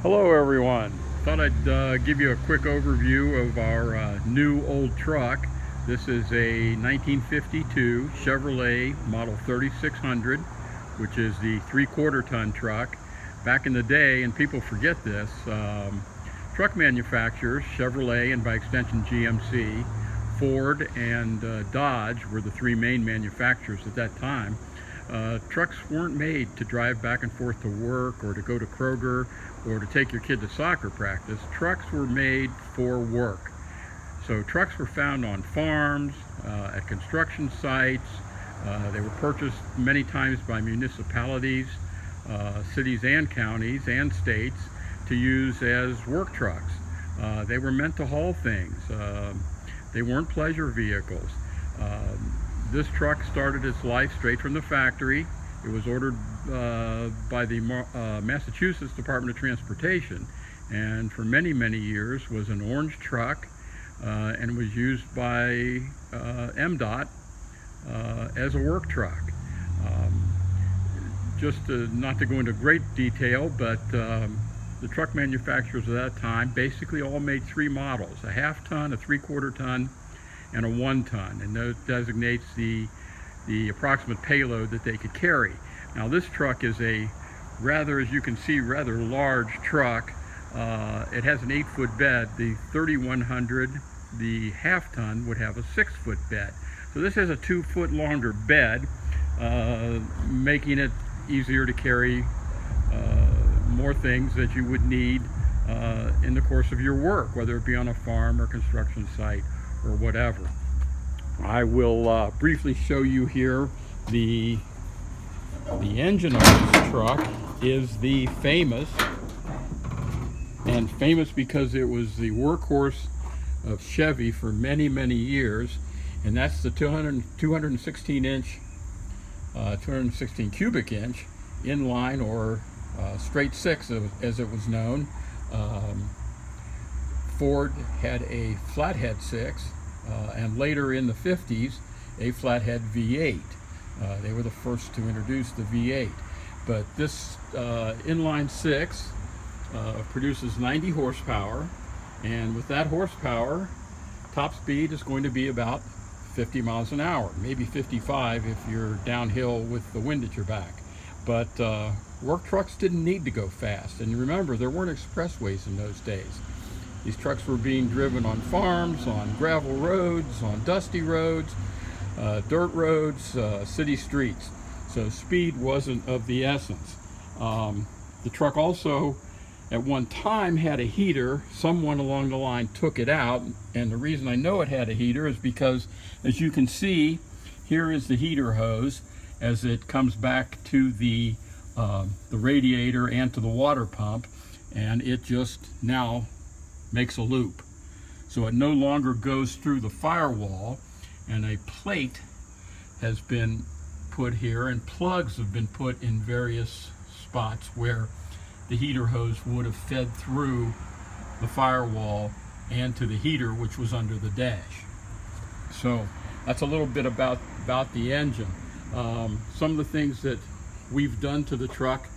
Hello everyone. Thought I'd give you a quick overview of our new old truck. This is a 1952 Chevrolet Model 3600, which is the 3/4 ton truck. Back in the day, and people forget this, truck manufacturers, Chevrolet and by extension GMC, Ford and Dodge were the three main manufacturers at that time. Trucks weren't made to drive back and forth to work or to go to Kroger or to take your kid to soccer practice. Trucks were made for work. So trucks were found on farms, at construction sites. They were purchased many times by municipalities, cities and counties and states to use as work trucks. They were meant to haul things. They weren't pleasure vehicles. This truck started its life straight from the factory. It was ordered by the Massachusetts Department of Transportation, and for many, many years was an orange truck, and was used by MDOT as a work truck. Not to go into great detail, but the truck manufacturers at that time basically all made three models: a half-ton, a 3/4 ton, and a 1 ton, and that designates the approximate payload that they could carry. Now this truck is a rather, as you can see, rather large truck. It has an 8-foot bed. The 3100, the half-ton, would have a 6-foot bed. So this has a 2-foot longer bed, making it easier to carry more things that you would need in the course of your work, whether it be on a farm or construction site or whatever. I will briefly show you here the engine of this truck is the famous because it was the workhorse of Chevy for many, many years, and that's the 216 cubic inch inline or straight six as it was known. Ford had a flathead 6, and later in the 50s a flathead V8. They were the first to introduce the V8, but this inline 6 produces 90 horsepower, and with that horsepower, top speed is going to be about 50 miles an hour, maybe 55 if you're downhill with the wind at your back. But work trucks didn't need to go fast, and remember, there weren't expressways in those days. These trucks were being driven on farms, on gravel roads, on dusty roads, dirt roads, city streets. So speed wasn't of the essence. The truck also, at one time, had a heater. Someone along the line took it out, and the reason I know it had a heater is because, as you can see, here is the heater hose as it comes back to the radiator and to the water pump, and it just now makes a loop. So it no longer goes through the firewall, and a plate has been put here, and plugs have been put in various spots where the heater hose would have fed through the firewall and to the heater, which was under the dash. So that's a little bit about the engine. Some of the things that we've done to the truck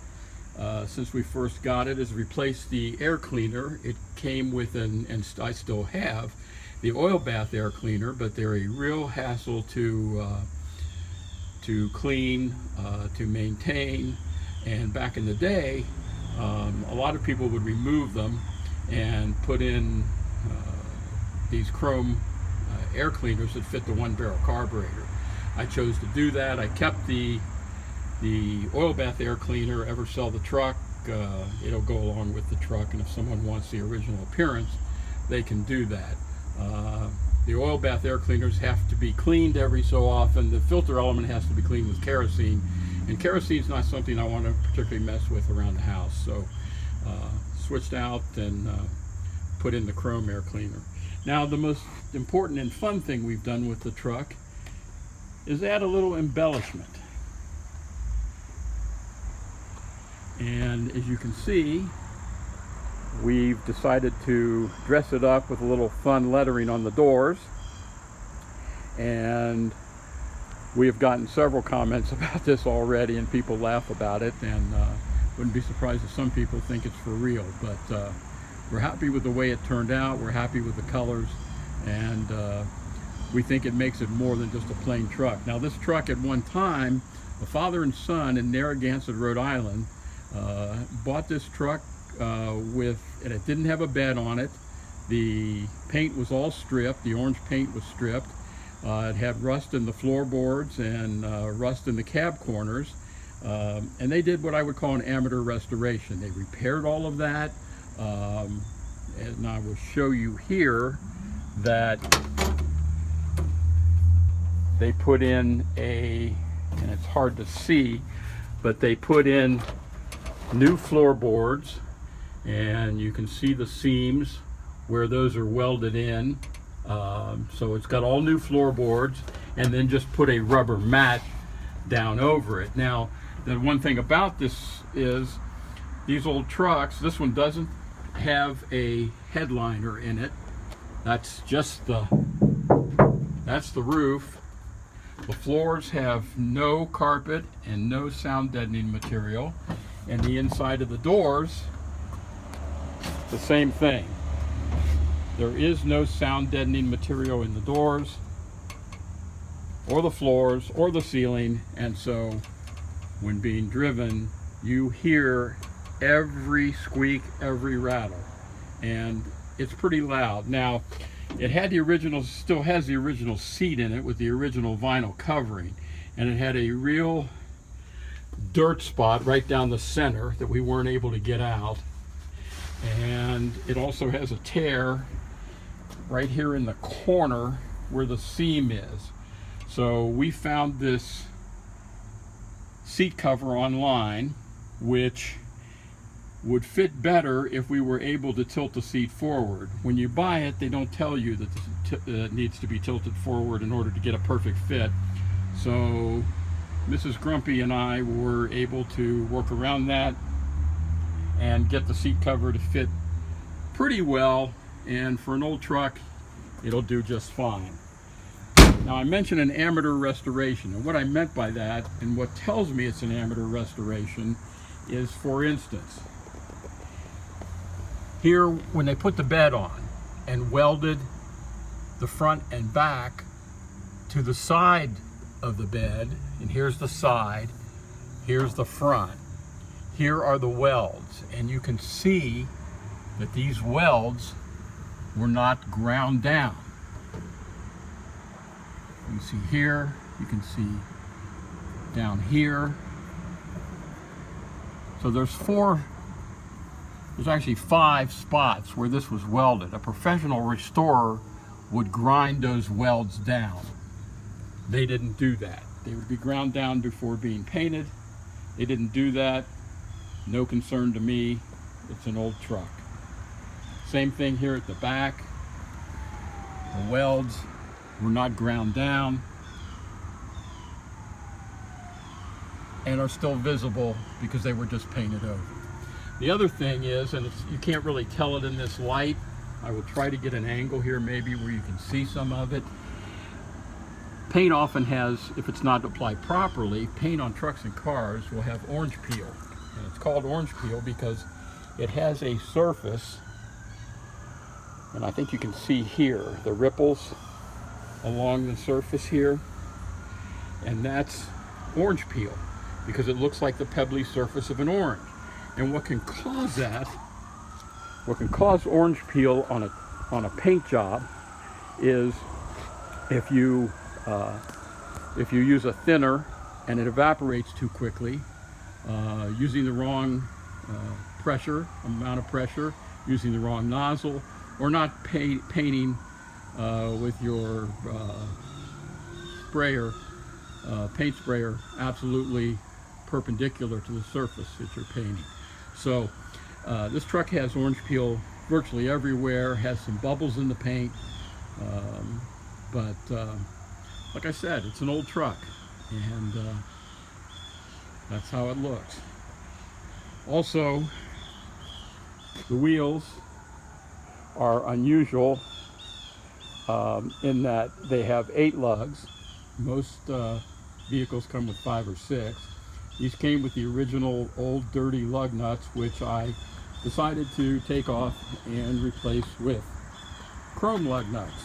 since we first got it is replace the air cleaner. It came with and I still have, the oil bath air cleaner, but they're a real hassle to clean, to maintain. And back in the day, a lot of people would remove them and put in these chrome air cleaners that fit the 1-barrel carburetor. I chose to do that. I kept the oil bath air cleaner. Ever sell the truck, it'll go along with the truck, and if someone wants the original appearance, they can do that. The oil bath air cleaners have to be cleaned every so often. The filter element has to be cleaned with kerosene, and kerosene is not something I want to particularly mess with around the house, so switched out and put in the chrome air cleaner. Now, the most important and fun thing we've done with the truck is add a little embellishment. And as you can see, we've decided to dress it up with a little fun lettering on the doors, and we have gotten several comments about this already, and people laugh about it, and Wouldn't be surprised if some people think it's for real, but we're happy with the way it turned out. We're happy with the colors, and we think it makes it more than just a plain truck. Now, this truck at one time, a father and son in Narragansett, Rhode Island, bought this truck and it didn't have a bed on it. The paint was all stripped. The orange paint was stripped. It had rust in the floorboards and rust in the cab corners. And they did what I would call an amateur restoration. They repaired all of that. And I will show you here that they put in and it's hard to see, but they put in new floorboards, and you can see the seams where those are welded in. So it's got all new floorboards, and then just put a rubber mat down over it. Now, the one thing about this is these old trucks, this one doesn't have a headliner in it. That's just that's the roof. The floors have no carpet and no sound deadening material, and the inside of the doors, the same thing. There is no sound deadening material in the doors or the floors or the ceiling, and so when being driven, you hear every squeak, every rattle, and it's pretty loud. Now, it had still has the original seat in it with the original vinyl covering, and it had a real dirt spot right down the center that we weren't able to get out, and it also has a tear right here in the corner where the seam is. So we found this seat cover online, which would fit better if we were able to tilt the seat forward. When you buy it, they don't tell you that it needs to be tilted forward in order to get a perfect fit. So Mrs. Grumpy and I were able to work around that and get the seat cover to fit pretty well, and for an old truck, it'll do just fine. Now, I mentioned an amateur restoration, and what I meant by that, and what tells me it's an amateur restoration, is, for instance, here when they put the bed on and welded the front and back to the side of the bed, and here's the side, here's the front, here are the welds, and you can see that these welds were not ground down. You can see here, you can see down here. So there's actually 5 spots where this was welded. A professional restorer would grind those welds down. They didn't do that. They would be ground down before being painted. They didn't do that. No concern to me. It's an old truck. Same thing here at the back. The welds were not ground down and are still visible because they were just painted over. The other thing is, and you can't really tell it in this light, I will try to get an angle here maybe where you can see some of it. Paint often has, if it's not applied properly, paint on trucks and cars will have orange peel. And it's called orange peel because it has a surface, and I think you can see here the ripples along the surface here, and that's orange peel because it looks like the pebbly surface of an orange. And what can cause that, what can cause orange peel on a paint job is if you use a thinner and it evaporates too quickly, using the wrong amount of pressure, using the wrong nozzle, or not painting with your paint sprayer absolutely perpendicular to the surface that you're painting. So this truck has orange peel virtually everywhere, has some bubbles in the paint, but like I said, it's an old truck, and that's how it looks. Also, the wheels are unusual in that they have 8 lugs. Most vehicles come with 5 or 6. These came with the original old dirty lug nuts, which I decided to take off and replace with chrome lug nuts,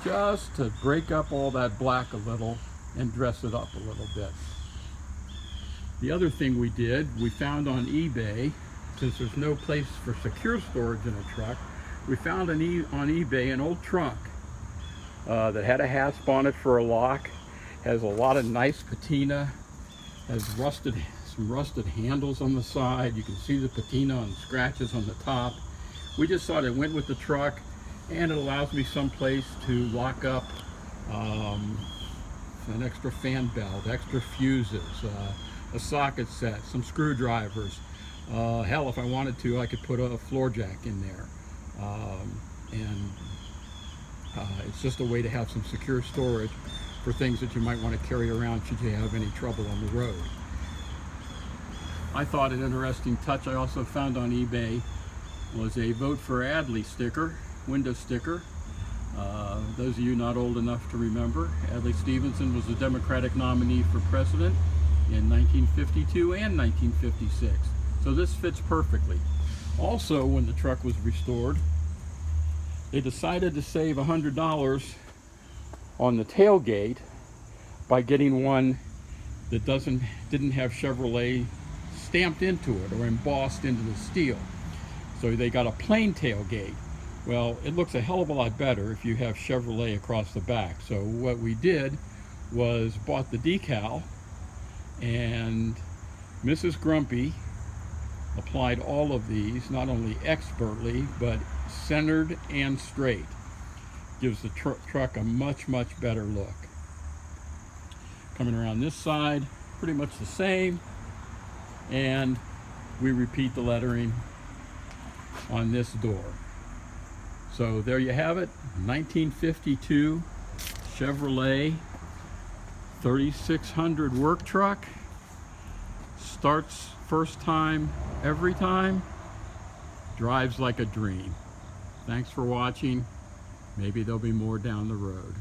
just to break up all that black a little and dress it up a little bit. The other thing we did, we found on eBay, since there's no place for secure storage in a truck, we found on eBay an old trunk that had a hasp on it for a lock, has a lot of nice patina, has some rusted handles on the side. You can see the patina and scratches on the top. We just thought it went with the truck, and it allows me someplace to lock up an extra fan belt, extra fuses, a socket set, some screwdrivers. Hell, if I wanted to, I could put a floor jack in there. It's just a way to have some secure storage for things that you might want to carry around should you have any trouble on the road. I thought an interesting touch I also found on eBay was a Vote for Adley sticker, window sticker. Those of you not old enough to remember, Adlai Stevenson was the Democratic nominee for president in 1952 and 1956. So this fits perfectly. Also, when the truck was restored, they decided to save $100 on the tailgate by getting one that didn't have Chevrolet stamped into it or embossed into the steel. So they got a plain tailgate. Well, it looks a hell of a lot better if you have Chevrolet across the back. So what we did was bought the decal, and Mrs. Grumpy applied all of these, not only expertly, but centered and straight. Gives the truck a much, much better look. Coming around this side, pretty much the same. And we repeat the lettering on this door. So there you have it, 1952 Chevrolet 3600 work truck. Starts first time, every time. Drives like a dream. Thanks for watching. Maybe there'll be more down the road.